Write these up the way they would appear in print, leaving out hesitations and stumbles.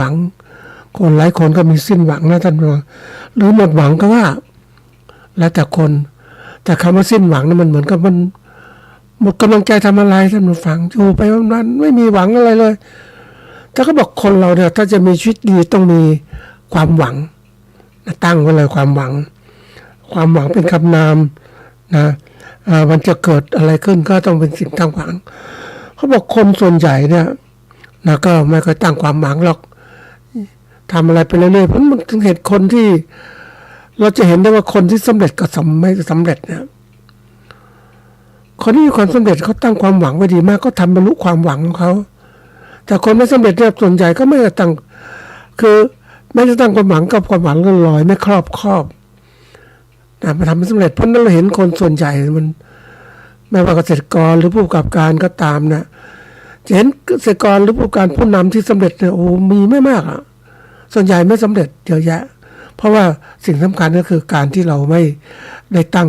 หวังคนหลายคนก็มีสิ้นหวังนะท่านผู้ฟังหรือหมดหวังก็ว่าแล้วแต่คนแต่คำว่าสิ้นหวังนั้นมันเหมือนกับมันหมดกำลังใจทำอะไรท่านผู้ฟังอยู่ไปวันๆไม่มีหวังอะไรเลยแต่ก็บอกคนเราเนี่ยถ้าจะมีชีวิตดีต้องมีความหวังตั้งไว้เลยความหวังเป็นคำนามนะมันจะเกิดอะไรขึ้นก็ต้องเป็นสิ่งตั้งหวังเขาบอกคนส่วนใหญ่เนี่ยนะก็ไม่ค่อยตั้งความหวังหรอกทำอะไรไปเรื่อยๆเพราะมันถึงเหตุคนที่เราจะเห็นได้ว่าคนที่สำเร็จกับไม่สำเร็จเนี่ยคนที่มีความสำเร็จเขาตั้งความหวังไว้ดีมากก็ทำบรรลุความหวังของเขาแต่คนไม่สำเร็จเนี่ยส่วนใหญ่ก็ไม่ได้ตั้งคือไม่ได้ตั้งความหวังกับความหวังลอยๆไม่ครอบมาทำไม่สำเร็จเพราะนั้นเราเห็นคนส่วนใหญ่มันไม่ว่าเกษตรกรหรือผู้ประกอบการก็ตามนะจะเห็นเกษตรกรหรือผู้ประกอบการผู้นำที่สำเร็จเนี่ยโอ้มีไม่มากอ่ะส่วนใหญ่ไม่สำเร็จเยอะแยะเพราะว่าสิ่งสำคัญก็คือการที่เราไม่ได้ตั้ง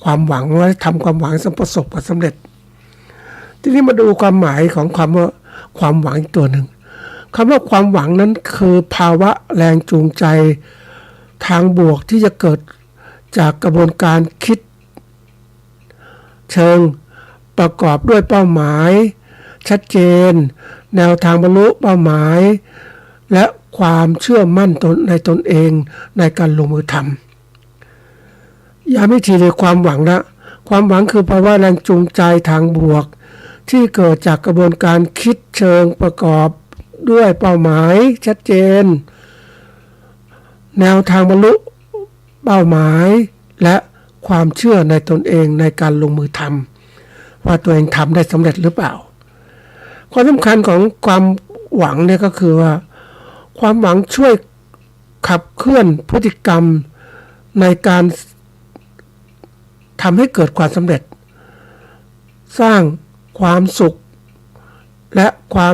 ความหวังไว้ทำความหวังสำประสบกับสำเร็จทีนี้มาดูความหมายของคำว่าความหวังอีกตัวหนึ่งคำว่าความหวังนั้นคือภาวะแรงจูงใจทางบวกที่จะเกิดจากกระบวนการคิดเชิงประกอบด้วยเป้าหมายชัดเจนแนวทางบรรลุเป้าหมายและความเชื่อมั่นในตนเองในการลงมือทำย้ำอีกทีเลยความหวังนะความหวังคือภาวะแรงจูงใจทางบวกที่เกิดจากกระบวนการคิดเชิงประกอบด้วยเป้าหมายชัดเจนแนวทางบรรลุเป้าหมายและความเชื่อในตนเองในการลงมือทำว่าตัวเองทำได้สำเร็จหรือเปล่าความสำคัญของความหวังเนี่ยก็คือว่าความหวังช่วยขับเคลื่อนพฤติกรรมในการทำให้เกิดความสำเร็จสร้างความสุข